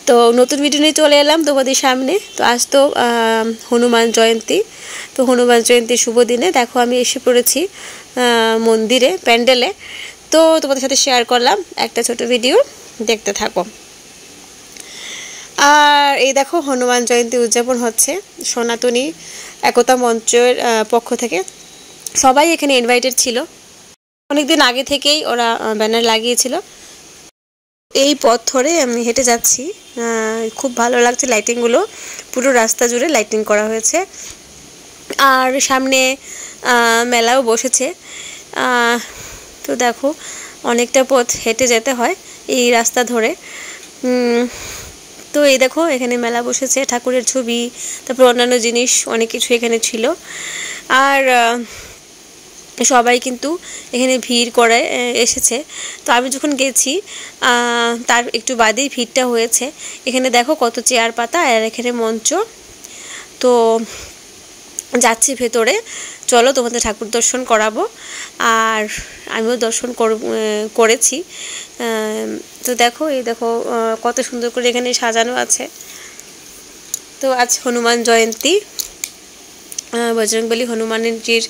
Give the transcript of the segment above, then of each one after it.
তো নতুন ভিডিও নিয়ে চলে এলাম তোমাদের সামনে। তো আজ তো হনুমান জয়ন্তী। তো হনুমান জয়ন্তীর শুভ দিনে দেখো আমি এসে পড়েছি মন্দিরে, প্যান্ডেলে। তো তোমাদের সাথে শেয়ার করলাম একটা ছোট ভিডিও, দেখতে থাকো। আর এই দেখো হনুমান জয়ন্তী উদযাপন হচ্ছে সনাতনী একতা মঞ্চের পক্ষ থেকে। সবাই এখানে ইনভাইটেড ছিল, অনেকদিন আগে থেকেই ওরা ব্যানার লাগিয়েছিল। এই পথ ধরে আমি হেঁটে যাচ্ছি, খুব ভালো লাগছে লাইটিংগুলো, পুরো রাস্তা জুড়ে লাইটিং করা হয়েছে। আর সামনে মেলাও বসেছে। তো দেখো অনেকটা পথ হেঁটে যেতে হয় এই রাস্তা ধরে। তো এই দেখো এখানে মেলা বসেছে, ঠাকুরের ছবি, তারপর অন্যান্য জিনিস অনেক কিছু এখানে ছিল। আর সবাই কিন্তু এখানে ভিড় করে এসেছে। তো আমি যখন গেছি তার একটু বাদেই ভিড়টা হয়েছে। এখানে দেখো কত চেয়ার পাতা, আর এখানে মঞ্চ। তো যাচ্ছি ভেতরে, চলো তোমাদের ঠাকুর দর্শন করাবো। আর আমিও দর্শন করেছি। তো দেখো এই দেখো কত সুন্দর করে এখানে সাজানো আছে। তো আজ হনুমান জয়ন্তী, বজরংবলী হনুমানজির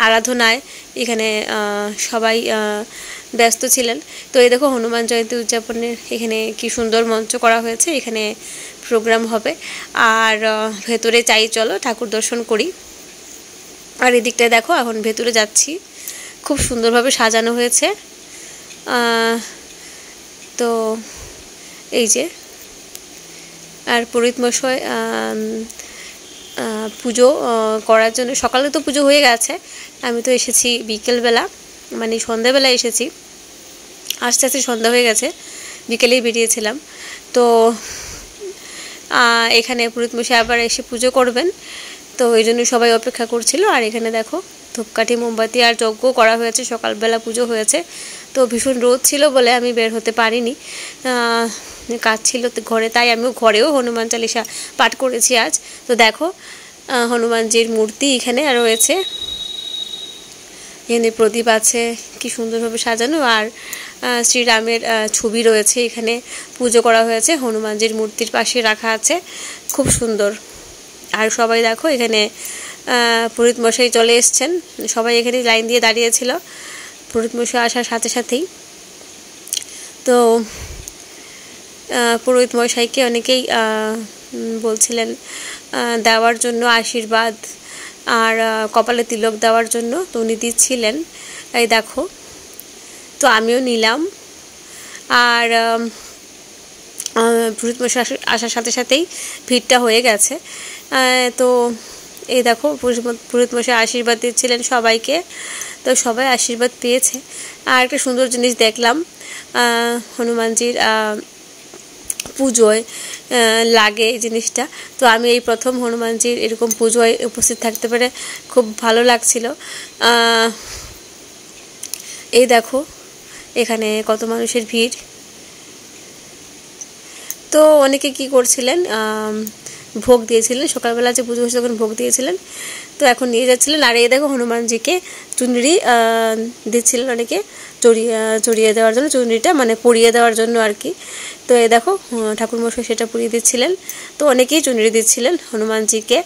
আরাধনায় এখানে সবাই ব্যস্ত ছিলেন। তো এই দেখো হনুমান জয়ন্তী উদযাপনের এখানে কি সুন্দর মঞ্চ করা হয়েছে, এখানে প্রোগ্রাম হবে। আর ভেতরে চাই চলো ঠাকুর দর্শন করি। আর এদিকটায় দেখো এখন ভেতরে যাচ্ছি, খুব সুন্দরভাবে সাজানো হয়েছে। তো এই যে, আর পুরোহিত মশাই পুজো করার জন্য, সকালে তো পুজো হয়ে গেছে, আমি তো এসেছি বিকেলবেলা, মানে সন্ধ্যাবেলা এসেছি। আস্তে আস্তে সন্ধ্যা হয়ে গেছে, বিকেলেই বেরিয়েছিলাম। তো এখানে পুরোহিত মশাই আবার এসে পুজো করবেন, তো এই জন্য সবাই অপেক্ষা করছিল। আর এখানে দেখো ধূপকাঠি মোমবাতি আর যজ্ঞ করা হয়েছে, সকালবেলা পুজো হয়েছে। তো ভীষণ রোদ ছিল বলে আমি বের হতে পারিনি, কাজ ছিল ঘরে, তাই আমিও ঘরেও হনুমান চালিসা পাঠ করেছি আজ। তো দেখো হনুমানজির মূর্তি এখানে রয়েছে, এখানে প্রদীপ আছে, কি সুন্দরভাবে সাজানো। আর শ্রীরামের ছবি রয়েছে, এখানে পুজো করা হয়েছে, হনুমানজির মূর্তির পাশে রাখা আছে, খুব সুন্দর। আর সবাই দেখো এখানে পুরোহিত মশাই চলে এসছেন, সবাই এখানে লাইন দিয়ে দাঁড়িয়েছিল পুরোহিত মশাই আসার সাথে সাথেই। তো পুরোহিত মশাইকে অনেকেই বলছিলেন দেওয়ার জন্য আশীর্বাদ আর কপালে তিলক দেওয়ার জন্য, তো উনি দিচ্ছিলেন, এই দেখো। তো আমিও নিলাম। আর পুরোহিত মশাই আসার সাথে সাথেই ভিড়টা হয়ে গেছে। তো এই দেখো পুরোহিত মশাই আশীর্বাদ দিচ্ছিলেন সবাইকে, তো সবাই আশীর্বাদ পেয়েছে। আর একটা সুন্দর জিনিস দেখলাম, হনুমানজির পুজোয় লাগে এই জিনিসটা। তো আমি এই প্রথম হনুমানজির এরকম পুজোয় উপস্থিত থাকতে পেরে খুব ভালো লাগছিল। এই দেখো এখানে কত মানুষের ভিড়। তো অনেকে কি করছিলেন, ভোগ দিয়েছিলেন, সকালবেলা যে পুজো হয়েছে তখন ভোগ দিয়েছিলেন, তো এখন নিয়ে যাচ্ছিলেন। আর এই দেখো হনুমানজিকে চুনরি দিচ্ছিলেন অনেকে, চড়িয়ে দেওয়ার জন্য, চুনরিটা মানে পরিয়ে দেওয়ার জন্য আর কি। তো এই দেখো ঠাকুরমশাই সেটা পরিয়ে দিচ্ছিলেন। তো অনেকেই চুনরি দিচ্ছিলেন হনুমানজিকে,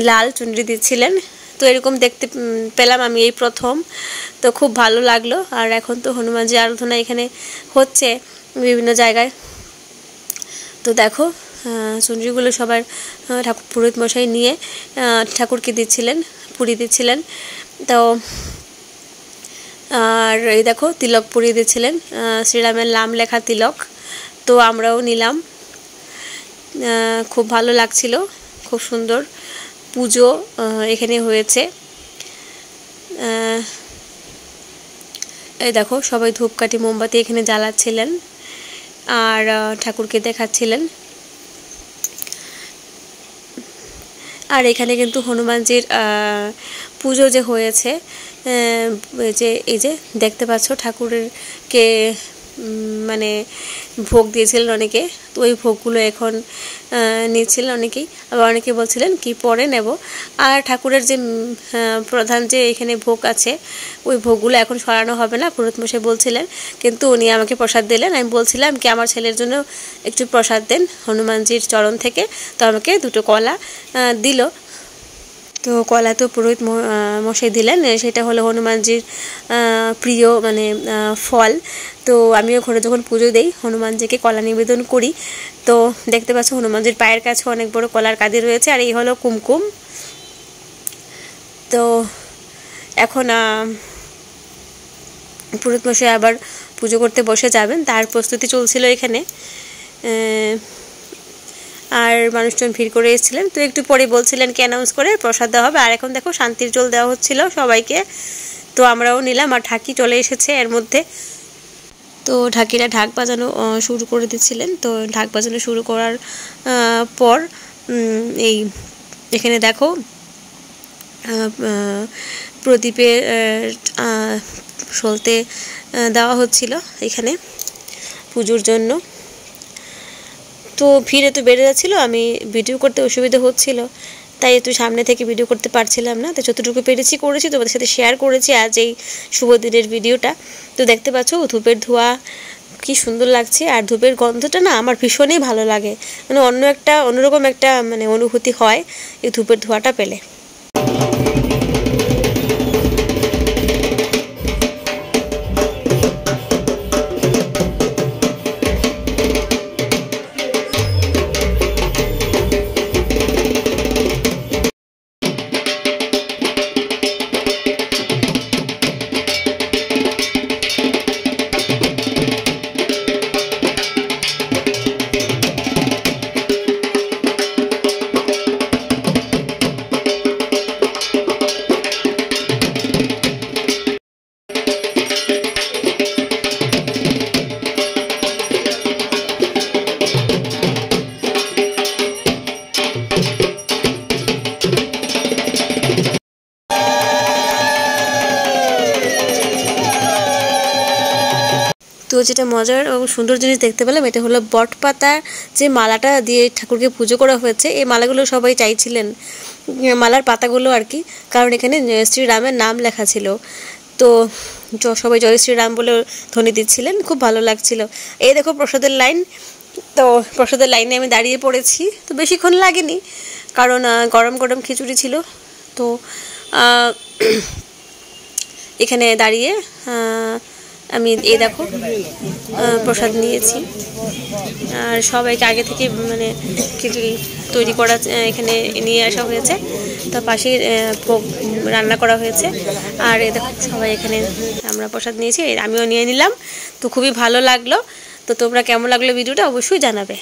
লাল চুনরি দিচ্ছিলেন। তো এরকম দেখতে পেলাম আমি এই প্রথম, তো খুব ভালো লাগলো। আর এখন তো হনুমানজি আরাধনা এখানে হচ্ছে বিভিন্ন জায়গায়। তো দেখো চুনরিগুলো সবার ঠাকুর পুরোহিত মশাই নিয়ে ঠাকুরকে দিচ্ছিলেন, পুরি দিচ্ছিলেন। তো আর এই দেখো তিলক পরিয়ে দিচ্ছিলেন, শ্রীরামের নাম লেখা তিলক। তো আমরাও নিলাম, খুব ভালো লাগছিল, খুব সুন্দর পুজো এখানে হয়েছে। এই দেখো সবাই ধূপকাঠি মোমবাতি এখানে জ্বালাচ্ছিলেন আর ঠাকুরকে দেখাচ্ছিলেন। আর এখানে কিন্তু হনুমানজির পুজো যে হয়েছে, যে এই যে দেখতে পাচ্ছ ঠাকুরকে মানে ভোগ দিয়েছিলেন অনেকে, তো ওই ভোগগুলো এখন নিচ্ছিলেন অনেকেই, আবার অনেকে বলছিলেন কি পরে নেব। আর ঠাকুরের যে প্রধান যে এখানে ভোগ আছে ওই ভোগগুলো এখন সরানো হবে না, পুরোহিত মশাই বলছিলেন, কিন্তু উনি আমাকে প্রসাদ দিলেন। আমি বলছিলাম কি আমার ছেলের জন্য একটু প্রসাদ দেন হনুমানজির চরণ থেকে, তো আমাকে 2টো কলা দিল। তো কলা তো পুরোহিত মশাই দিলেন, সেটা হলো হনুমানজির প্রিয় মানে ফল। তো আমিও ঘরে যখন পুজো দেই হনুমানজিকে কলা নিবেদন করি। তো দেখতে পাচ্ছ হনুমানজির পায়ের কাছে অনেক বড় কলার কাঁদি রয়েছে, আর এই হলো কুমকুম। তো এখন পুরোহিত মশাই আবার পুজো করতে বসে যাবেন, তার প্রস্তুতি চলছিল এখানে। আর মানুষজন ভিড় করে এসেছিলেন, তো একটু পরে বলছিলেন কি অ্যানাউন্স করে প্রসাদ দেওয়া হবে। আর এখন দেখো শান্তির জল দেওয়া হচ্ছিল সবাইকে, তো আমরাও নিলাম। আর ঢাকি চলে এসেছে এর মধ্যে, তো ঢাকিরা ঢাক বাজানো শুরু করে দিচ্ছিলেন। তো ঢাক বাজানো শুরু করার পর এই এখানে দেখো প্রদীপের সলতে দেওয়া হচ্ছিল এখানে পুজোর জন্য। তো ভিড় এত বেড়ে যাচ্ছিলো, আমি ভিডিও করতে অসুবিধা হচ্ছিল, তাই একটু সামনে থেকে ভিডিও করতে পারছিলাম না। তো যতটুকু পেরেছি করেছি, তোমাদের সাথে শেয়ার করেছি আজ এই শুভ দিনের ভিডিওটা। তো দেখতে পাচ্ছ ধূপের ধোঁয়া কি সুন্দর লাগছে, আর ধূপের গন্ধটা না আমার ভীষণই ভালো লাগে, মানে অন্যরকম একটা মানে অনুভূতি হয় এই ধূপের ধোঁয়াটা পেলে। তো যেটা মজার এবং সুন্দর জিনিস দেখতে পেলাম, এটা হলো বট পাতার যে মালাটা দিয়ে ঠাকুরকে পুজো করা হয়েছে। এই মালাগুলো সবাই চাইছিলেন, মালার পাতাগুলো আর কি, কারণ এখানে শ্রীরামের নাম লেখা ছিল। তো সবাই জয় শ্রীরাম বলে ধ্বনি দিচ্ছিলেন, খুব ভালো লাগছিল। এই দেখো প্রসাদের লাইন, তো প্রসাদের লাইনে আমি দাঁড়িয়ে পড়েছি। তো বেশিক্ষণ লাগেনি, কারণ গরম গরম খিচুড়ি ছিল। তো এখানে দাঁড়িয়ে আমি এই দেখো প্রসাদ নিয়েছি। আর সবাইকে আগে থেকে মানে খিচুড়ি তৈরি করা এখানে নিয়ে আসা হয়েছে, তো পাশেই রান্না করা হয়েছে। আর এই দেখো সবাই এখানে আমরা প্রসাদ নিয়েছি, আমিও নিয়ে নিলাম। তো খুবই ভালো লাগলো। তো তোমরা কেমন লাগলো ভিডিওটা অবশ্যই জানাবে।